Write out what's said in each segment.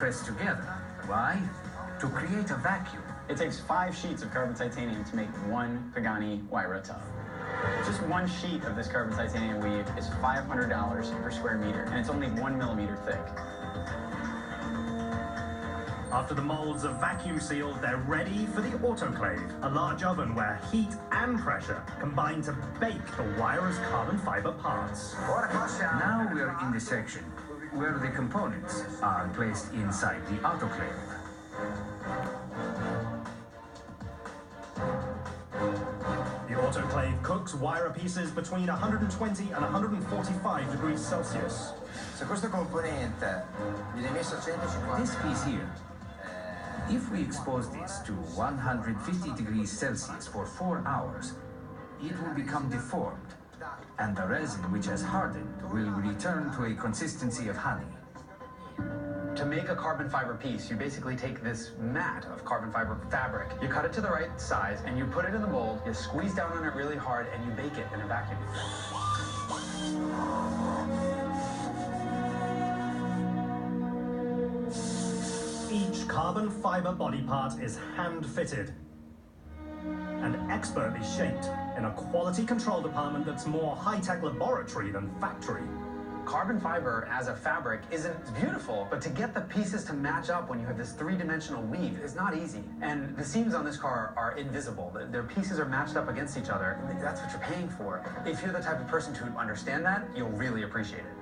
pressed together. Why? To create a vacuum. It takes 5 sheets of carbon titanium to make one Pagani Huayra Tough. Just one sheet of this carbon titanium weave is $500 per square meter, and it's only 1 millimeter thick. After the molds are vacuum sealed, they're ready for the autoclave, a large oven where heat and pressure combine to bake the Huayra's carbon fiber parts. Now we're in the section where the components are placed inside the autoclave. The autoclave cooks Huayra pieces between 120 and 145 degrees Celsius. Se questo componente viene messo a 150 This piece here, if we expose this to 150 degrees Celsius for 4 hours, it will become deformed, and the resin which has hardened will return to a consistency of honey. To make a carbon fiber piece, you basically take this mat of carbon fiber fabric, you cut it to the right size, and you put it in the mold, you squeeze down on it really hard, and you bake it in a vacuum. Each carbon fiber body part is hand-fitted and expertly shaped in a quality control department that's more high-tech laboratory than factory. Carbon fiber as a fabric isn't beautiful, but to get the pieces to match up when you have this 3-dimensional weave is not easy. And the seams on this car are invisible. Their pieces are matched up against each other. That's what you're paying for. If you're the type of person to understand that, you'll really appreciate it.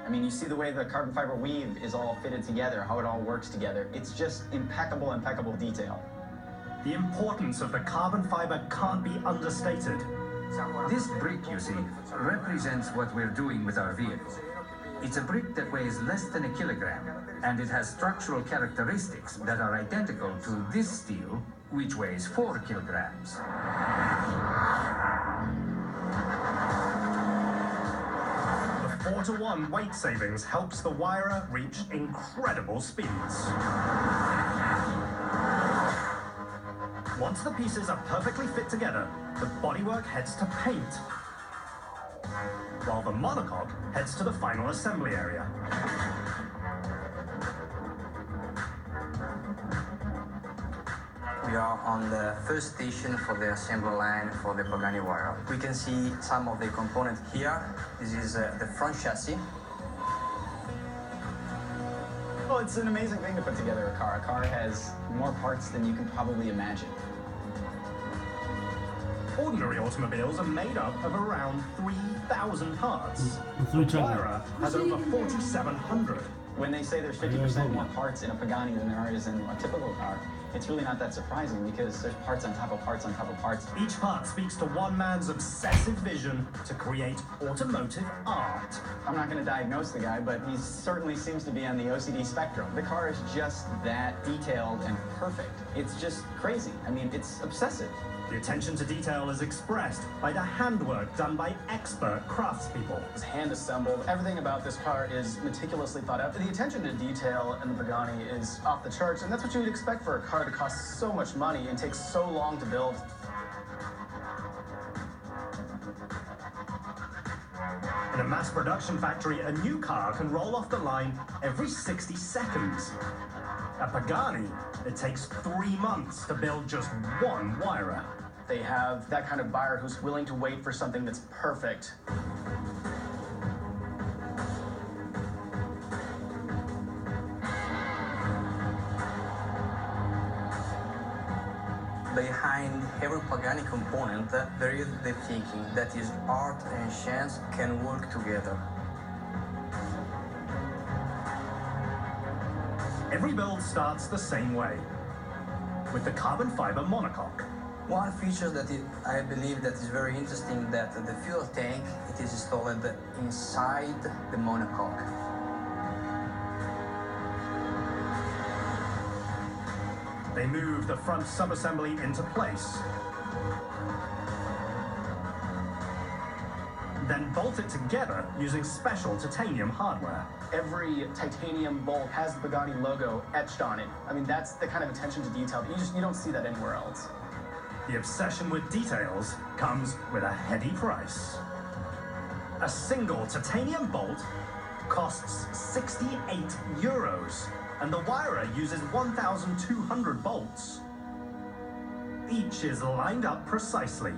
I mean, you see the way the carbon fiber weave is all fitted together, how it all works together. It's just impeccable, impeccable detail. The importance of the carbon fiber can't be understated. This brick, you see, represents what we're doing with our vehicle. It's a brick that weighs less than a kilogram, and it has structural characteristics that are identical to this steel, which weighs 4 kilograms. The 4-to-1 weight savings helps the Huayra reach incredible speeds. Once the pieces are perfectly fit together, the bodywork heads to paint, while the monocoque heads to the final assembly area. We are on the first station for the assembly line for the Pagani Huayra. We can see some of the components here. This is the front chassis. Well, it's an amazing thing to put together a car. A car has more parts than you can probably imagine. Ordinary automobiles are made up of around 3,000 parts. The Huayra has over 4,700. When they say there's 50% more parts in a Pagani than there is in a typical car, it's really not that surprising because there's parts on top of parts on top of parts. Each part speaks to one man's obsessive vision to create automotive art. I'm not going to diagnose the guy, but he certainly seems to be on the OCD spectrum. The car is just that detailed and perfect. It's just crazy. I mean, it's obsessive. The attention to detail is expressed by the handwork done by expert craftspeople. It's hand assembled. Everything about this car is meticulously thought out. The attention to detail in the Pagani is off the charts, and that's what you would expect for a car to cost so much money and take so long to build. In a mass production factory, a new car can roll off the line every 60 seconds. At Pagani, it takes 3 months to build just one Huayra. They have that kind of buyer who's willing to wait for something that's perfect. Behind every Pagani component, there is the thinking that is art and chance can work together. Every build starts the same way, with the carbon fiber monocoque. One feature that I believe that is very interesting, that the fuel tank, it is installed inside the monocoque. They move the front subassembly into place, then bolt it together using special titanium hardware. Every titanium bolt has the Pagani logo etched on it. I mean, that's the kind of attention to detail that you don't see that anywhere else. The obsession with details comes with a heady price. A single titanium bolt costs 68 euros, and the wirer uses 1,200 bolts. Each is lined up precisely.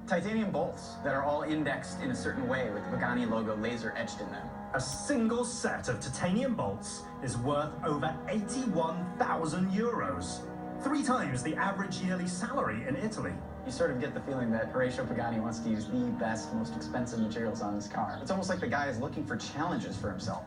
Titanium bolts that are all indexed in a certain way with the Pagani logo laser etched in them. A single set of titanium bolts is worth over 81,000 euros, 3 times the average yearly salary in Italy. You sort of get the feeling that Horatio Pagani wants to use the best, most expensive materials on his car. It's almost like the guy is looking for challenges for himself.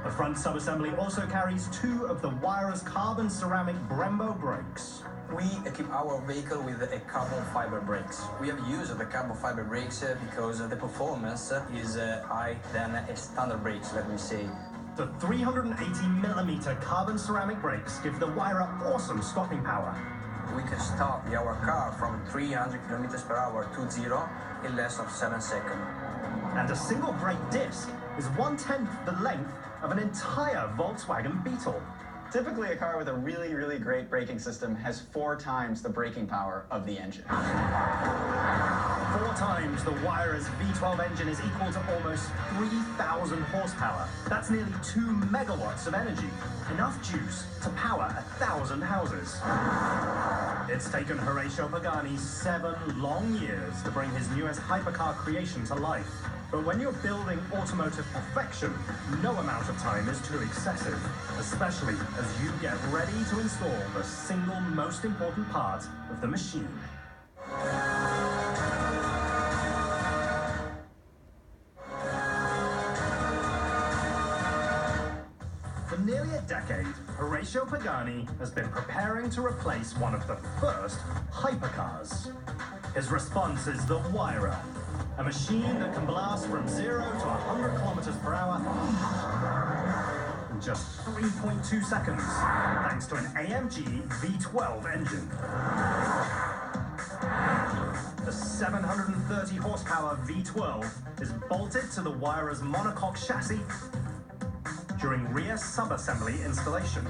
The front subassembly also carries 2 of the Weyrer's carbon ceramic Brembo brakes. We equip our vehicle with a carbon fiber brakes. We have used the carbon fiber brakes because the performance is higher than a standard brakes, let me say. The 380mm carbon ceramic brakes give the Weyrer awesome stopping power. We can start our car from 300 km per hour to 0 in less than 7 seconds. And a single brake disc is 1/10 the length of an entire Volkswagen Beetle. Typically, a car with a really, really great braking system has 4 times the braking power of the engine. 4 times the Weyrer's V12 engine is equal to almost 3,000 horsepower. That's nearly 2 megawatts of energy, enough juice to power 1,000 houses. It's taken Horatio Pagani 7 long years to bring his newest hypercar creation to life. But when you're building automotive perfection, no amount of time is too excessive, especially as you get ready to install the single most important part of the machine. For nearly a decade, Horatio Pagani has been preparing to replace one of the first hypercars. His response is the Weyrer, a machine that can blast from 0 to 100 kilometers per hour in just 3.2 seconds, thanks to an AMG V12 engine. The 730 horsepower V12 is bolted to the Weyrer's monocoque chassis during rear subassembly installation.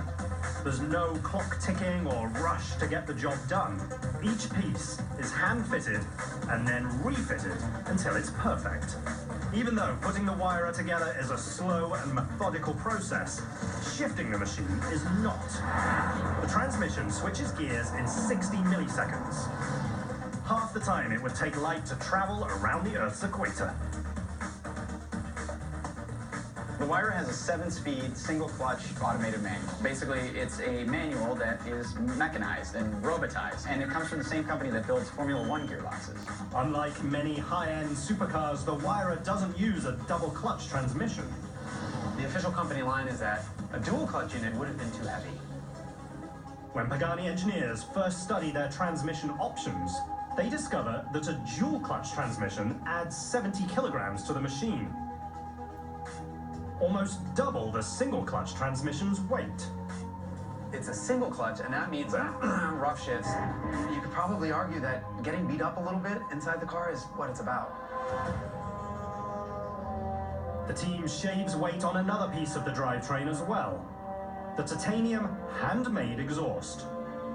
There's no clock ticking or rush to get the job done. Each piece is hand-fitted and then refitted until it's perfect. Even though putting the Weyrer together is a slow and methodical process, shifting the machine is not. The transmission switches gears in 60 milliseconds, half the time it would take light to travel around the Earth's equator. The Weyrer has a 7-speed, single-clutch automated manual. Basically, it's a manual that is mechanized and robotized, and it comes from the same company that builds Formula One gearboxes. Unlike many high-end supercars, the Weyrer doesn't use a double-clutch transmission. The official company line is that a dual-clutch unit would have been too heavy. When Pagani engineers first study their transmission options, they discover that a dual-clutch transmission adds 70 kilograms to the machine, almost double the single-clutch transmission's weight. It's a single clutch, and that means rough shifts. You could probably argue that getting beat up a little bit inside the car is what it's about. The team shaves weight on another piece of the drivetrain as well, the titanium handmade exhaust.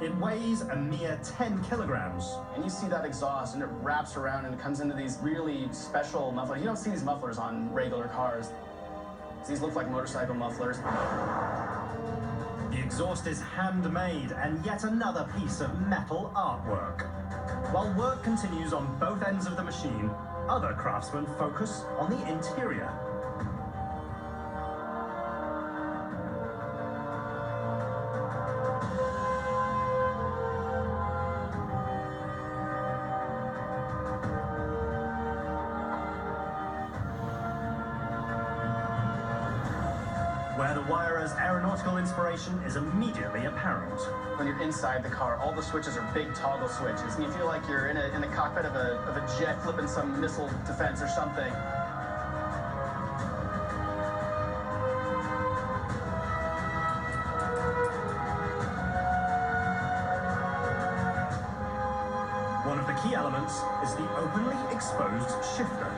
It weighs a mere 10 kilograms. And you see that exhaust, and it wraps around, and it comes into these really special mufflers. You don't see these mufflers on regular cars. These look like motorcycle mufflers. The exhaust is handmade and yet another piece of metal artwork. While work continues on both ends of the machine, other craftsmen focus on the interior. Where the Weyrer's aeronautical inspiration is immediately apparent. When you're inside the car, all the switches are big toggle switches, and you feel like you're in the cockpit of a jet flipping some missile defense or something. One of the key elements is the openly exposed shifter.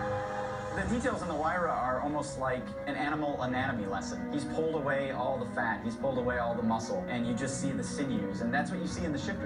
The details in the Weyrer are almost like an animal anatomy lesson. He's pulled away all the fat, he's pulled away all the muscle, and you just see the sinews, and that's what you see in the shifter.